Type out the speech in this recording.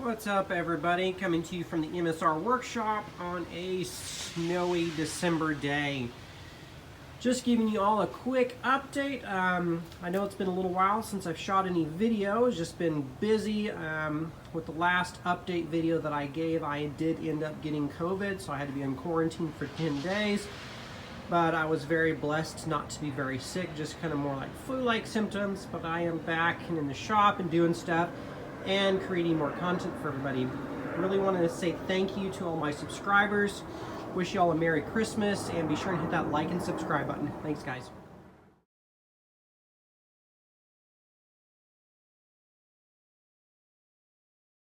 What's up, everybody? Coming to you from the MSR Workshop on a snowy December day. Just giving you all a quick update. I know it's been a little while since I've shot any videos. Just been busy. With the last update video that I gave, I did end up getting COVID, so I had to be in quarantine for 10 days. But I was very blessed not to be very sick, just kind of more like flu-like symptoms. But I am back and in the shop and doing stuff and creating more content for everybody. Really wanted to say thank you to all my subscribers. Wish you all a Merry Christmas, and be sure to hit that like and subscribe button. Thanks, guys.